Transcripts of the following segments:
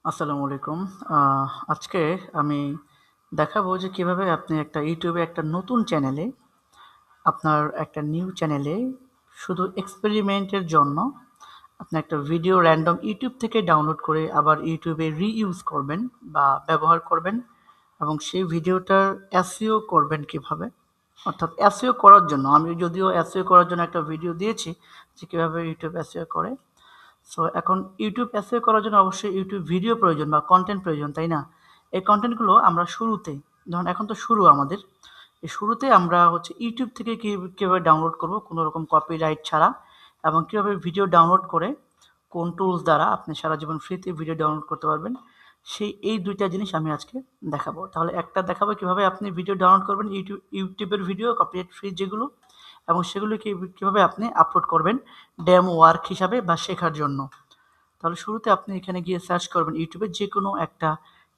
আসসালামু আলাইকুম। আজকে আমি দেখাবো যে কিভাবে আপনি একটা ইউটিউবে একটা নতুন চ্যানেলে, আপনার একটা নিউ চ্যানেলে শুধু এক্সপেরিমেন্টের জন্য আপনি একটা ভিডিও র‍্যান্ডম ইউটিউব থেকে ডাউনলোড করে আবার ইউটিউবে রিইউজ করবেন বা ব্যবহার করবেন এবং সেই ভিডিওটার এসইও করবেন কিভাবে? অর্থাৎ এসইও করার জন্য আমি যদিও এসইও করার জন্য একটা ভিডিও দিয়েছি যে কিভাবে ইউটিউব এসইও করে। সো এখন ইউটিউব এসইও করার জন্য অবশ্যই ইউটিউব ভিডিও প্রয়োজন বা কনটেন্ট প্রয়োজন, তাই না? এই কনটেন্টগুলো আমরা শুরুতে, ধরুন এখন তো শুরু আমাদের। এই শুরুতে আমরা হচ্ছে ইউটিউব থেকে কিভাবে ডাউনলোড করব কোনো রকম কপিরাইট ছাড়া এবং কিভাবে ভিডিও ডাউনলোড করে কোন টুলস দ্বারা আপনি সারা জীবন ফ্রিতে ভিডিও ডাউনলোড করতে পারবেন, এই ২ টা জিনিস আমি আজকে দেখাবো। তাহলে একটা দেখাবো কিভাবে আপনি ভিডিও ডাউনলোড করবেন ইউটিউবের ভিডিও কপিরাইট ফ্রি যেগুলো এবং সেগুলোকে কিভাবে আপনি আপলোড করবেন ডেমো ওয়ার্ক হিসাবে বা শেখার জন্য। তাহলে শুরুতে আপনি এখানে গিয়ে সার্চ করবেন ইউটিউবে যেকোনো একটা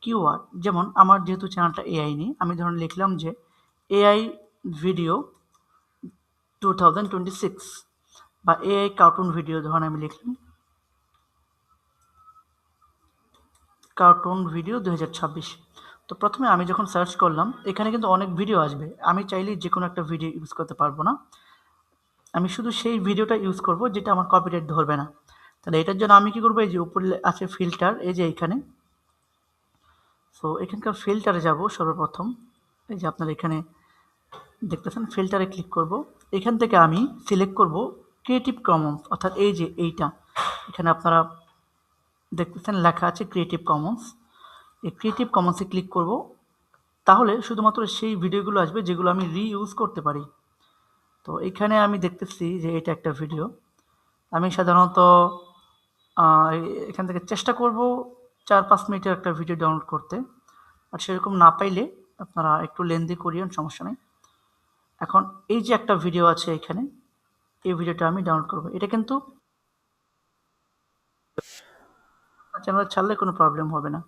কিওয়ার্ড। যেমন আমার যেহেতু চ্যানেলটা এআই নিয়ে, আমি ধরুন লিখলাম যে এআই ভিডিও 2026 বা এআই কার্টুন ভিডিও ধরুন আমি লিখলাম কার্টুন ভিডিও 2026। তো প্রথমে আমি যখন সার্চ করলাম এখানে কিন্তু অনেক ভিডিও আসবে। আমি চাইলেই যেকোনো একটা ভিডিও ইউজ করতে পারবো না। আমি শুধু সেই ভিডিওটা ইউজ করব যেটা আমার কপিরাইট ধরবে না। তাহলে এটার জন্য আমি কি করব, এই যে উপরে আছে ফিল্টার, এই যে এইখানে। সো এখানকার ফিল্টারে যাব সর্বপ্রথম। এই যে আপনারা এখানে দেখতেছেন ফিল্টারে ক্লিক করব। এখান থেকে আমি সিলেক্ট করব ক্রিয়েটিভ কমন্স, অর্থাৎ এই যে এইটা। এখানে আপনারা দেখতেছেন লেখা আছে ক্রিয়েটিভ কমন্স। এই ক্রিয়েটিভ কমন্সে ক্লিক করব। তাহলে শুধুমাত্র সেই ভিডিওগুলো আসবে যেগুলো আমি রিইউজ করতে পারি। তো এখানে আমি দেখতেছি যে এটা একটা ভিডিও। আমি সাধারণত এখান থেকে চেষ্টা করব ৪-৫ মিনিটের একটা ভিডিও ডাউনলোড করতে। আর সেরকম না পাইলে আপনারা একটু লেন্দি করিয়েন, সমস্যা নেই। এখন এই যে একটা ভিডিও আছে এখানে, এই ভিডিওটা আমি ডাউনলোড করব। এটা কিন্তু চ্যানেলে ছাড়লে কোনো প্রবলেম হবে না।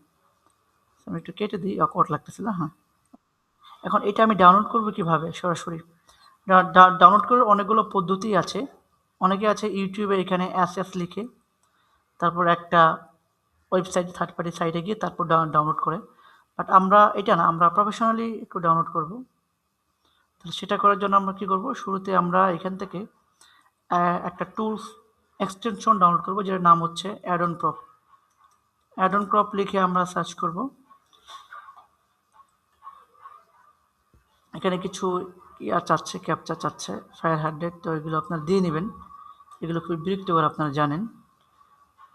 আমি একটু কেটে দিই, অকওয়ার্ড লাগতেছিল। হ্যাঁ। এখন এটা আমি ডাউনলোড করব কিভাবে? সরাসরি ডাউনলোড করার অনেকগুলো পদ্ধতি আছে। অনেকে আছে ইউটিউবে এখানে এসএস লিখে, তারপর একটা ওয়েবসাইট থার্ড পার্টি সাইটে গিয়ে তারপর ডাউনলোড করে। বাট আমরা এটা না, আমরা প্রফেশনালি একটু ডাউনলোড করব। তাহলে সেটা করার জন্য আমরা কি করব, শুরুতে আমরা এখান থেকে একটা টুলস এক্সটেনশন ডাউনলোড করব যেটার নাম হচ্ছে অ্যাডন প্রপ। অ্যাডন প্রপ লিখে আমরা সার্চ করব। এখানে কিছু চাচ্ছে, ক্যাপচা চাচ্ছে, ফায়ার 100, তো এগুলো আপনারা দিয়ে নেবেন। এগুলো খুবই বিরক্তিকর, আপনারা জানেন।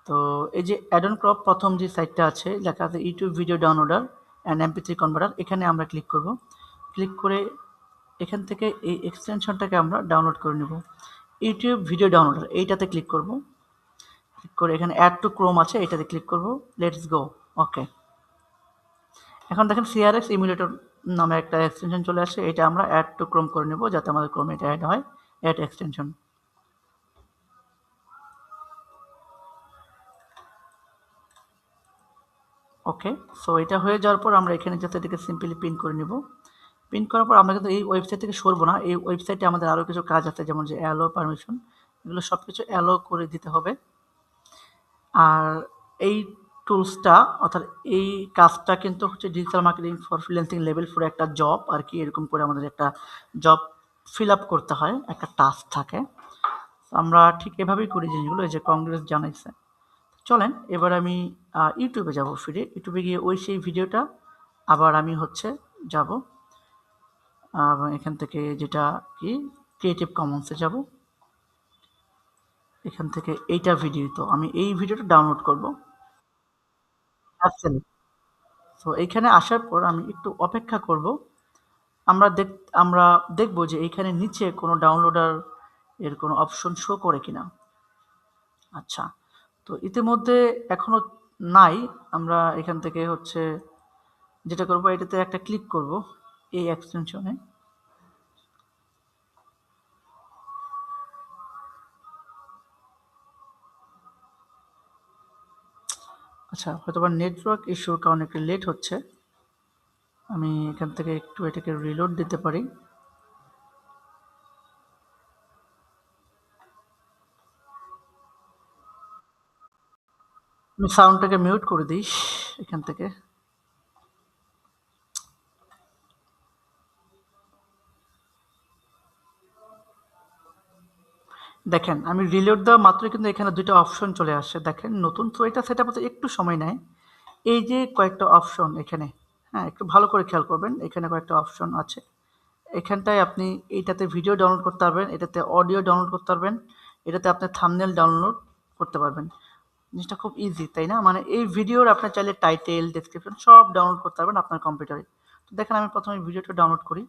তো এই যে অ্যাডন ক্রপ প্রথম যে সাইটটা আছে লেখা আছে YouTube video downloader and MP3 converter, এখানে আমরা ক্লিক করব। ক্লিক করে এখান থেকে এই এক্সটেনশনটাকে আমরা ডাউনলোড করে নেব। ইউটিউব ভিডিও ডাউনলোডার এইটাতে ক্লিক করব। ক্লিক করে এখানে অ্যাড টু ক্রোম আছে, এটাতে ক্লিক করব। Let's go. ওকে। এখন দেখেন CRX ইমুলেটর নামে একটা এক্সটেনশন চলে আসে, এটা আমরা অ্যাড টু ক্রোম করে নেব যাতে আমাদের ক্রোমে এটা অ্যাড হয়। Add extension. ওকে। সো এটা হয়ে যাওয়ার পর আমরা এখানে জাস্ট এটাকে সিম্পলি পিন করে নেব। পিন করার পর আমরা কিন্তু এই ওয়েবসাইট থেকে সরবো না। এই ওয়েবসাইটে আমাদের আরও কিছু কাজ আছে, যেমন যে অ্যালো পারমিশন, এগুলো সব কিছু অ্যালো করে দিতে হবে। আর এই টুলসটা, অর্থাৎ এই কাজটা কিন্তু হচ্ছে digital marketing for freelancing level 4 একটা জব আর কি। এরকম করে আমাদের একটা জব ফিল আপ করতে হয়, একটা টাস্ক থাকে। আমরা ঠিক এভাবেই করি জিনিসগুলো। এই যে কংগ্রেস জানাইছে। চলেন এবার আমি ইউটিউবে যাব, ফিরে ইউটিউবে গিয়ে ওই সেই ভিডিওটা আবার আমি হচ্ছে যাব এবং এখান থেকে যেটা কি ক্রিয়েটিভ কমন্সে যাব। এখান থেকে এইটা ভিডিও, তো আমি এই ভিডিওটা ডাউনলোড করব। আসলে তো এইখানে আসার পর আমি একটু অপেক্ষা করব। আমরা দেখ আমরা দেখব যে এইখানে নিচে কোনো ডাউনলোডার এর কোনো অপশন শো করে কিনা। আচ্ছা, তো ইতিমধ্যে এখনো নাই। আমরা এখান থেকে হচ্ছে যেটা করব, এটাতে একটা ক্লিক করব এই এক্সটেনশনে। আচ্ছা, হয়তোবা নেটওয়ার্ক ইস্যুর কারণে একটু লেট হচ্ছে। আমি এখান থেকে একটু এটাকে রিলোড দিতে পারি। আমি সাউন্ডটাকে মিউট করে দিই এখান থেকে। দেখেন আমি রিলোড দেওয়া মাত্রই কিন্তু এখানে ২ টা অপশন চলে আসছে। দেখেন নতুন, তো এটা সেটআপ হতে একটু সময় নেয়। এই যে কয়েকটা অপশন এখানে, হ্যাঁ? একটু ভালো করে খেয়াল করবেন। এখানে কয়েকটা অপশন আছে। এখানটায় আপনি এইটাতে ভিডিও ডাউনলোড করতে পারবেন, এটাতে অডিও ডাউনলোড করতে পারবেন, এটাতে আপনি থাম্বনেল ডাউনলোড করতে পারবেন। জিনিসটা খুব ইজি, তাই না? মানে এই ভিডিওর আপনি চাইলে টাইটেল, ডেসক্রিপশন সব ডাউনলোড করতে পারবেন আপনার কম্পিউটারে। তো দেখেন আমি ১ম এ ভিডিওটা ডাউনলোড করি।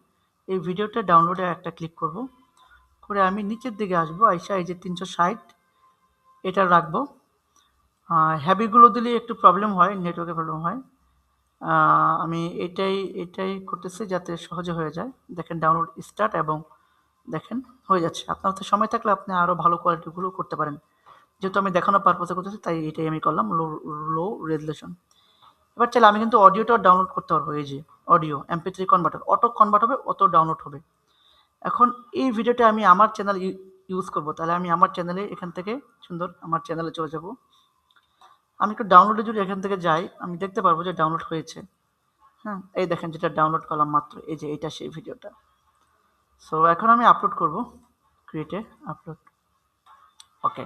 এই ভিডিওটা ডাউনলোডে একটা ক্লিক করব। করে আমি নিচের দিকে আসবো, আইসা এই যে ৩৬০ এটা রাখবো। হ্যাবিগুলো দিলে একটু প্রবলেম হয়, নেটওয়ার্কের প্রবলেম হয়। আমি এটাই করতেছি যাতে সহজে হয়ে যায়। দেখেন ডাউনলোড স্টার্ট এবং দেখেন হয়ে যাচ্ছে। আপনার হাতে সময় থাকলে আপনি আরও ভালো কোয়ালিটিগুলো করতে পারেন। যেহেতু আমি দেখানোর পারপোজে করতেছি তাই এটাই আমি করলাম লো রেজুলেশন। এবার চাইলে আমি কিন্তু অডিওটাও ডাউনলোড করতে পারবো। এই যে audio MP3 converter auto convert হবে, অটো ডাউনলোড হবে। এখন এই ভিডিওটা আমি আমার চ্যানেল ইউজ করব, তাহলে আমি আমার চ্যানেলে এখান থেকে সুন্দর আমার চ্যানেলে চলে যাব। আমি একটু ডাউনলোডে যদি এখান থেকে যাই আমি দেখতে পারবো যে ডাউনলোড হয়েছে। হ্যাঁ, এই দেখেন যেটা ডাউনলোড করলাম মাত্র, এই যে এটা সেই ভিডিওটা। সো এখন আমি আপলোড করব, ক্রিয়েটে আপলোড। ওকে,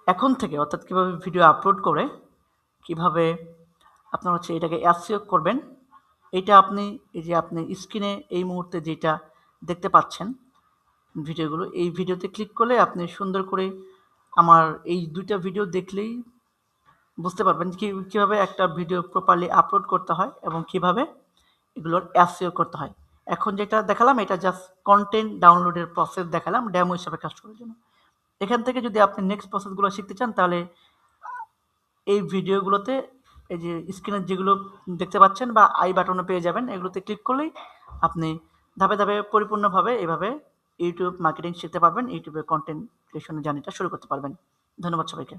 এখন থেকে অর্থাৎ কীভাবে ভিডিও আপলোড করে কিভাবে আপনার হচ্ছে এটাকে SEO করবেন, এটা আপনি এই যে আপনি স্ক্রিনে এই মুহূর্তে যেটা দেখতে পাচ্ছেন ভিডিওগুলো, এই ভিডিওতে ক্লিক করলে আপনি সুন্দর করে আমার এই ২টা ভিডিও দেখলেই বুঝতে পারবেন কীভাবে একটা ভিডিও প্রপারলি আপলোড করতে হয় এবং কীভাবে এগুলোর SEO করতে হয়। এখন যেটা দেখালাম এটা জাস্ট কনটেন্ট ডাউনলোডের প্রসেস দেখালাম ডেমো হিসাবে কাজ করার জন্য। এখান থেকে যদি আপনি নেক্সট প্রসেসগুলো শিখতে চান তাহলে এই ভিডিওগুলোতে এই যে স্ক্রিনে যেগুলো দেখতে পাচ্ছেন বা আই বাটনে পেয়ে যাবেন, এগুলোতে ক্লিক করলেই আপনি ধাপে ধাপে পরিপূর্ণভাবে এভাবে ইউটিউব মার্কেটিং শিখতে পারবেন, ইউটিউবে কন্টেন্ট ক্রিয়েশনের জার্নিটা শুরু করতে পারবেন। ধন্যবাদ সবাইকে।